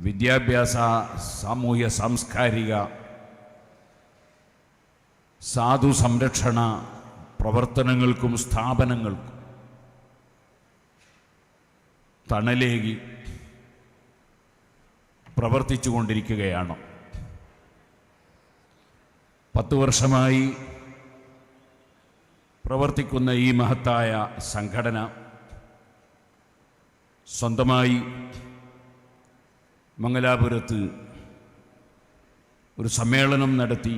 വിദ്യാഭ്യാസ, സാമൂഹ്യ സാംസ്കാരിക, സാധു സംരക്ഷണ പ്രവർത്തനങ്ങൾക്കും സ്ഥാപനങ്ങൾക്കും തണലേകി പ്രവർത്തിച്ചു കൊണ്ടിരിക്കുകയാണ്. 10 വർഷമായി പ്രവർത്തിക്കുന്ന ഈ മഹത്തായ സംഘടന സ്വന്തമായി മംഗലാപുരത്ത് ഒരു സമ്മേളനം നടത്തി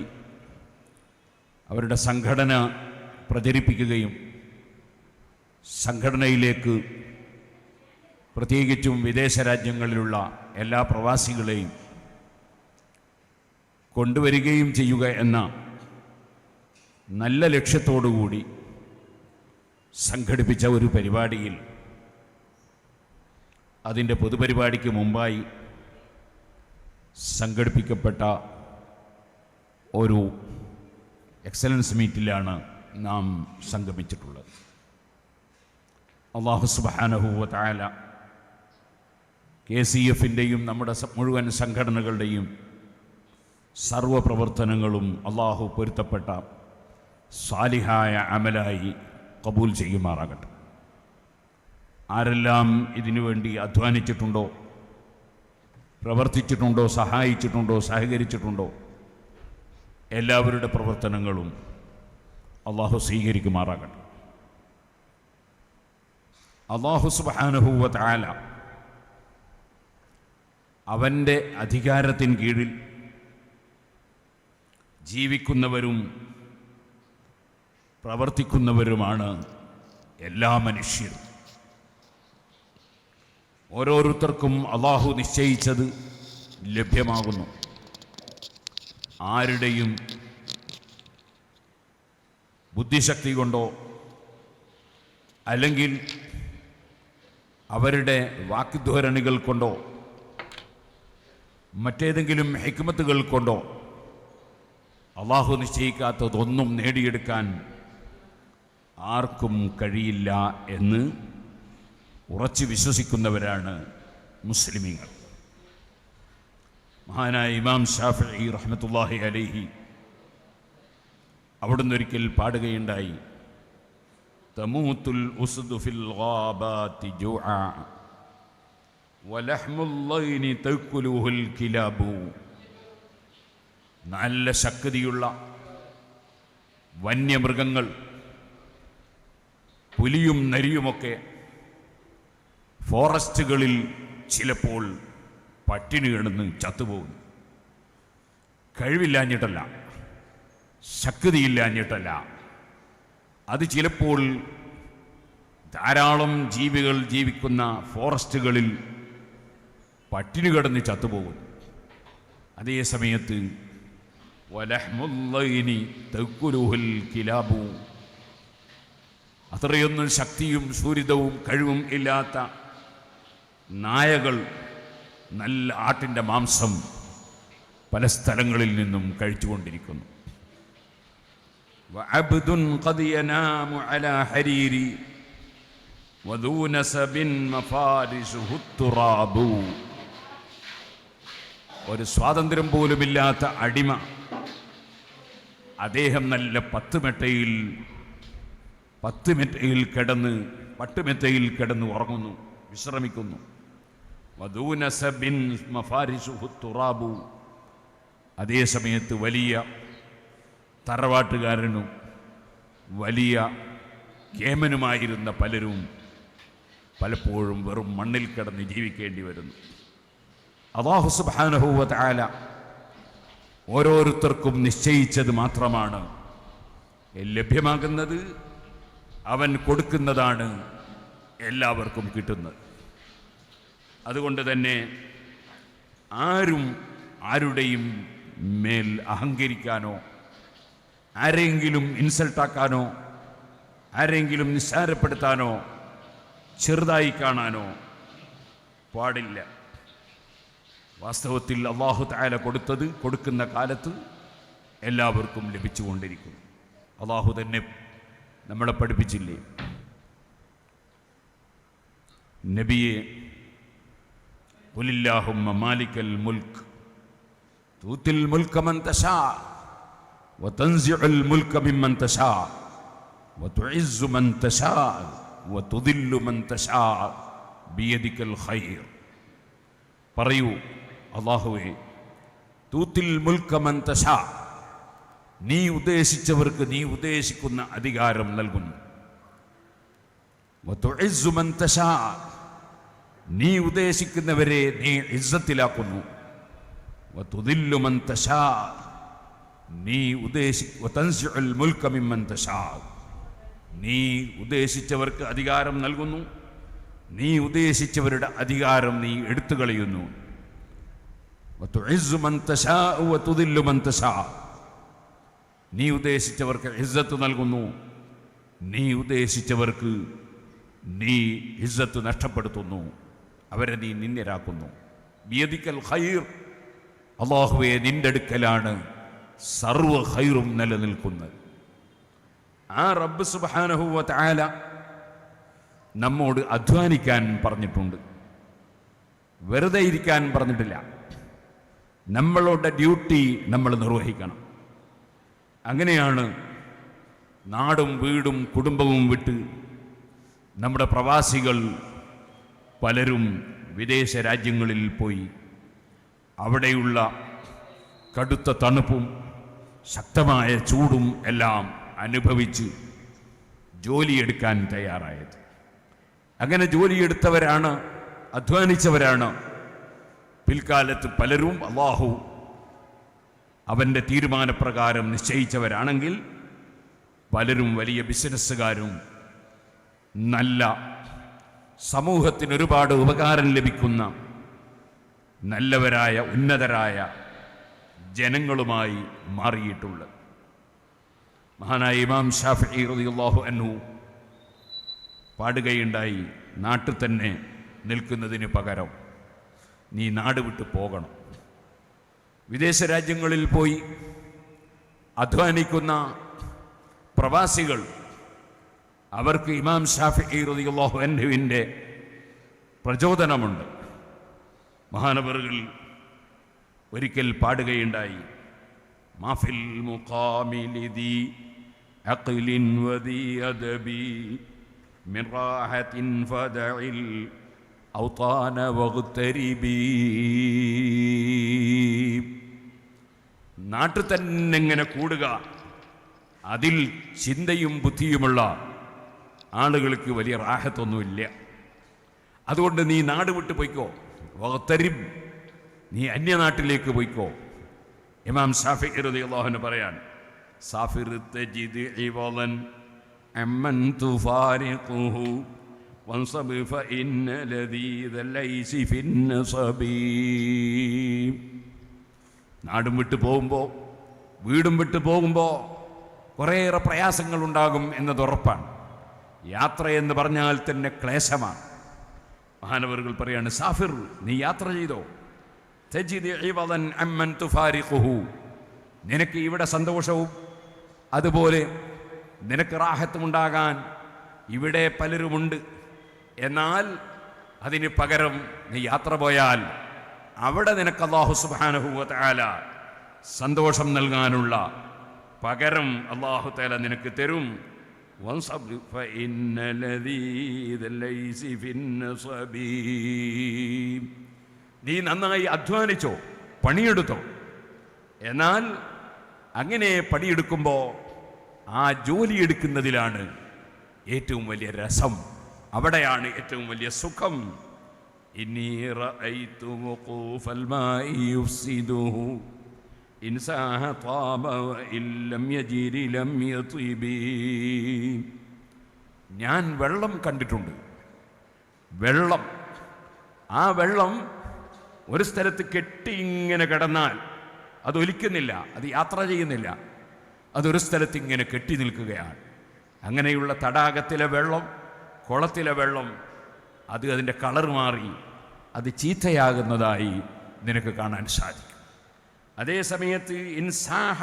അവരുടെ സംഘടന പ്രചരിപ്പിക്കുകയും സംഘടനയിലേക്ക് പ്രത്യേകിച്ചും വിദേശ രാജ്യങ്ങളിലുള്ള എല്ലാ പ്രവാസികളെയും കൊണ്ടുവരികയും ചെയ്യുക എന്ന നല്ല ലക്ഷ്യത്തോടുകൂടി സംഘടിപ്പിച്ച ഒരു പരിപാടിയിൽ അതിൻ്റെ പൊതുപരിപാടിക്ക് മുമ്പായി സംഘടിപ്പിക്കപ്പെട്ട ഒരു എക്സലൻസ് മീറ്റിലാണ് നാം സംഗമിച്ചിട്ടുള്ളത്. അല്ലാഹു സുബ്ഹാനഹു വ തആല KCF-ൻ്റെയും നമ്മുടെ മുഴുവൻ സംഘടനകളുടെയും സർവപ്രവർത്തനങ്ങളും അല്ലാഹു പൊരുത്തപ്പെട്ട സാലിഹായ അമലായി കബൂൽ ചെയ്യുമാറാകട്ടെ. ആരെല്ലാം ഇതിനു വേണ്ടി അധ്വാനിച്ചിട്ടുണ്ടോ, പ്രവർത്തിച്ചിട്ടുണ്ടോ, സഹായിച്ചിട്ടുണ്ടോ, സഹകരിച്ചിട്ടുണ്ടോ, എല്ലാവരുടെ പ്രവർത്തനങ്ങളും അല്ലാഹു സ്വീകരിക്കുമാറാകട്ടെ. അല്ലാഹു സുബ്ഹാനഹു വ തആല അവൻ്റെ അധികാരത്തിൻ കീഴിൽ ജീവിക്കുന്നവരും പ്രവർത്തിക്കുന്നവരുമാണ് എല്ലാ മനുഷ്യരും. ഓരോരുത്തർക്കും അല്ലാഹു നിശ്ചയിച്ചത് ലഭ്യമാകുന്നു. ആരുടെയും ബുദ്ധിശക്തി കൊണ്ടോ അല്ലെങ്കിൽ അവരുടെ വാക്ധോരണികൾ കൊണ്ടോ മറ്റേതെങ്കിലും ഹിക്മത്തുകൾ കൊണ്ടോ അല്ലാഹു നിശ്ചയിക്കാത്തതൊന്നും നേടിയെടുക്കാൻ ആർക്കും കഴിയില്ല എന്ന് ഉറച്ചു വിശ്വസിക്കുന്നവരാണ് മുസ്ലിമീങ്ങൾ. മഹാനായ ഇമാം ഷാഫിഈ റഹ്മത്തുള്ളാഹി അലൈഹി അവിടുന്ന് ഒരിക്കൽ പാടുകയുണ്ടായി, തമൂത്തുൽ ഉസ്ദു ഫിൽ ഗാബാതി ജുആ വലഹ്മുൽ ലൈനി തഅകുലുഹുൽ കിലാബു. നല്ല ശക്തിയുള്ള വന്യമൃഗങ്ങൾ, പുലിയും നരിയുമൊക്കെ ഫോറസ്റ്റുകളിൽ ചിലപ്പോൾ പട്ടിണി കിടന്ന് ചത്തുപോകുന്നു. കഴിവില്ലാഞ്ഞിട്ടല്ല, ശക്തിയില്ലാഞ്ഞിട്ടല്ല, അത് ചിലപ്പോൾ ധാരാളം ജീവികൾ ജീവിക്കുന്ന ഫോറസ്റ്റുകളിൽ പട്ടിണി കിടന്ന് ചത്തുപോകുന്നു. അതേ സമയത്ത് വലഹ്മുൽ ലൈനി തഅകുലുഹുൽ കിലാബു, അത്രയൊന്നും ശക്തിയും സൂരിതവും കഴിവും ഇല്ലാത്ത നായകൾ നല്ല ആട്ടിൻ്റെ മാംസം പല സ്ഥലങ്ങളിൽ നിന്നും കഴിച്ചുകൊണ്ടിരിക്കുന്നു. വഅബ്ദുൻ ഖദ് യനാമു അലാ ഹരീരി വദൂ നസബിൻ മഫാരിസുഹു തുറാബു. ഒരു സ്വാതന്ത്ര്യം പോലുമില്ലാത്ത അടിമ, അദ്ദേഹം നല്ല പട്ടുമെത്തയിൽ കിടന്ന് ഉറങ്ങുന്നു, വിശ്രമിക്കുന്നു. വദൂനസബിൻ മഫാരിസുഹു തുറാബു. അതേ സമയത്ത് വലിയ തറവാട്ടുകാരനും വലിയ കേമനുമായിരുന്ന പലരും പലപ്പോഴും വെറും മണ്ണിൽ കിടന്ന് ജീവിക്കേണ്ടി വരുന്നു. അല്ലാഹു സുബ്ഹാനഹു വ തആല ഓരോരുത്തർക്കും നിശ്ചയിച്ചത് മാത്രമാണ് ലഭ്യമാകുന്നത്. അവൻ കൊടുക്കുന്നതാണ് എല്ലാവർക്കും കിട്ടുന്നത്. അതുകൊണ്ട് തന്നെ ആരും ആരുടെയും മേൽ അഹങ്കരിക്കാനോ ആരെങ്കിലും ഇൻസൾട്ടാക്കാനോ ആരെങ്കിലും നിസ്സാരപ്പെടുത്താനോ ചെറുതായി കാണാനോ പാടില്ല. വാസ്തവത്തിൽ അല്ലാഹു തആല കൊടുക്കുന്ന കാലത്ത് എല്ലാവർക്കും ലഭിച്ചുകൊണ്ടിരിക്കും. അല്ലാഹു തന്നെ നമ്മളെ പഠിപ്പിച്ചില്ലേ, നബിയെ ഖുലില്ലാഹുമ്മ മാലിക്കൽ മുൽക്ക് തൂത്തിൽ മുൽക മൻ തശാ വതൻസിഉൽ മുൽക മിമ്മൻ തശാ വതുഇസ്സു മൻ തശാ വതുദില്ലു മൻ തശാ ബിയദിക്കൽ ഖൈർ. പറയൂ, അല്ലാഹുവേ, തൂത്തിൽ മുൽക മൻ തശാ, നീ ഉദ്ദേശിച്ചവർക്ക് നീ ഉദ്ദേശിക്കുന്ന അധികാരം നൽകുന്നു. വതുഇസ്സു മൻ തശാ, നീ ഉദ്ദേശിക്കുന്നവരെ നീ ഇസ്സത്തിലാക്കുന്നു. വതുദില്ലു മൻ തശാ, നീ വതൻസിഉൽ മുൽക മിമ്മൻ തശാ, നീ ഉദ്ദേശിച്ചവർക്ക് അധികാരം നൽകുന്നു, നീ ഉദ്ദേശിച്ചവരുടെ അധികാരം നീ എടുത്തു കളയുന്നു. വതുഇസ്സു മൻ തശാ വതുദില്ലു മൻ തശാ, നീ ഉദ്ദേശിച്ചവർക്ക് ഇസ്സത്ത് നൽകുന്നു, നീ ഉദ്ദേശിച്ചവർക്ക് നീ ഇസ്സത്ത് നഷ്ടപ്പെടുത്തുന്നു, അവരെ നീ നിന്ദ്യരാക്കുന്നു. ബിയദിക്കൽ ഖൈർ, അല്ലാഹുവേ, നിന്റെ അടുക്കലാണ് സർവ്വ ഖൈറും നിലനിൽക്കുന്നത്. ആ റബ്ബ് സുബ്ഹാനഹു വ തആല നമ്മോട് അധ്വാനിക്കാൻ പറഞ്ഞിട്ടുണ്ട്, വെറുതെ ഇരിക്കാൻ പറഞ്ഞിട്ടില്ല. നമ്മളുടെ ഡ്യൂട്ടി നമ്മൾ നിർവഹിക്കണം. അങ്ങനെയാണ് നാടും വീടും കുടുംബവും വിട്ട് നമ്മുടെ പ്രവാസികൾ പലരും വിദേശ രാജ്യങ്ങളിൽ പോയി അവിടെയുള്ള കടുത്ത തണുപ്പും ശക്തമായ ചൂടും എല്ലാം അനുഭവിച്ച് ജോലിയെടുക്കാൻ തയ്യാറായത്. അങ്ങനെ ജോലിയെടുത്തവരാണ്, അധ്വാനിച്ചവരാണ് പിൽക്കാലത്ത് പലരും. അല്ലാഹു അവൻ്റെ തീരുമാനപ്രകാരം നിശ്ചയിച്ചവരാണെങ്കിൽ പലരും വലിയ ബിസിനസ്സുകാരും നല്ല സമൂഹത്തിന് ഒരുപാട് ഉപകാരം ലഭിക്കുന്ന നല്ലവരായ ഉന്നതരായ ജനങ്ങളുമായി മാറിയിട്ടുള്ളത്. മഹാനായ ഇമാം ഷാഫിഈ റളിയല്ലാഹു അൻഹു പാടുകയുണ്ടായി, നാട്ടിൽ തന്നെ നിൽക്കുന്നതിന് പകരം നീ നാട് വിട്ട് പോകണം. വിദേശ രാജ്യങ്ങളിൽ പോയി അധ്വാനിക്കുന്ന പ്രവാസികൾ, അവർക്ക് ഇമാം ഷാഫിഈ റളിയല്ലാഹു അൻഹുവിൻ്റെ പ്രചോദനമുണ്ട്. മഹാനവറുകൾ ഒരിക്കൽ പാടുകയുണ്ടായി, മാഫിൽ മുഖാമിലിദി അഖ്ലിൻ വദി അദബി മിൻ റാഹത്തിൻ ഫദഇൽ ഔതാന വഗ്തരിബി. നാട്ടിൽ തന്നെ ഇങ്ങനെ കൂടുക, അതിൽ ചിന്തയും ബുദ്ധിയുമുള്ള ആളുകൾക്ക് വലിയ റാഹത്തൊന്നുമില്ല. അതുകൊണ്ട് നീ നാട് വിട്ട് പോയിക്കോ, വഗ്തരിബ്, നീ അന്യനാട്ടിലേക്ക് പോയിക്കോ. ഇമാം ഷാഫിഈ റളിയല്ലാഹു അൻഹു പറയാൻ, സാഫിർ തജിദ് ഇവളൻ അമ്മൻ തുഫാരിഖുഹു വൻസബ് ഫഇന്ന ലദീദൽ ലൈസി ഫിന്നസബി. നാടും വിട്ടു പോകുമ്പോൾ, വീടും വിട്ടു പോകുമ്പോൾ കുറേയേറെ പ്രയാസങ്ങളുണ്ടാകും എന്നത് ഉറപ്പാണ്. യാത്ര എന്ന് പറഞ്ഞാൽ തന്നെ ക്ലേശമാണ്. മഹാനവറുകൾ പറയാണ്, സാഫിർ, നീ യാത്ര ചെയ്തോ. തജിദ് ഇവളൻ അമ്മൻ തുഫാരിഖുഹു, നിനക്ക് ഇവിടെ സന്തോഷവും അതുപോലെ നിനക്ക് റാഹത്തുമുണ്ടാകാൻ ഇവിടെ പലരുമുണ്ട്. എന്നാൽ അതിന് പകരം നീ യാത്ര പോയാൽ അവിടെ നിനക്ക് അല്ലാഹു സുബ്ഹാനഹു വ തആല സന്തോഷം നൽകാനുള്ള പകരം അല്ലാഹു തആല നിനക്ക് തരും. വൻസബ് ഫഇന്ന ലദീദൽ ലൈസി ഫിന്നസബി, നീ നന്നായി അധ്വാനിച്ചോ, പണിയെടുത്തോ. എന്നാൽ അങ്ങനെ പണിയെടുക്കുമ്പോൾ ആ ജോലിയെടുക്കുന്നതിലാണ് ഏറ്റവും വലിയ രസം, അവിടെയാണ് ഏറ്റവും വലിയ സുഖം. ഇന്നി റഅയ്തു വഖൂഫൽ മാഇ യുഫ്സിദുഹു ഇൻ സാഹ ത്വാബ വഇൻ ലം യജിരി ലം യത്വബി. ഞാൻ വെള്ളം കണ്ടിട്ടുണ്ട്. വെള്ളം, ആ വെള്ളം ഒരു സ്ഥലത്ത് കെട്ടി ഇങ്ങനെ കിടന്നാൽ അതൊലിക്കുന്നില്ല, അത് യാത്ര ചെയ്യുന്നില്ല, അതൊരു സ്ഥലത്ത് ഇങ്ങനെ കെട്ടി നിൽക്കുകയാണ്. അങ്ങനെയുള്ള തടാകത്തിലെ വെള്ളം, കുളത്തിലെ വെള്ളം, അത് അതിൻ്റെ കളർ മാറി അത് ചീത്തയാകുന്നതായി നിനക്ക് കാണാൻ സാധിക്കും. അതേ സമയത്ത് ഇൻസാഹ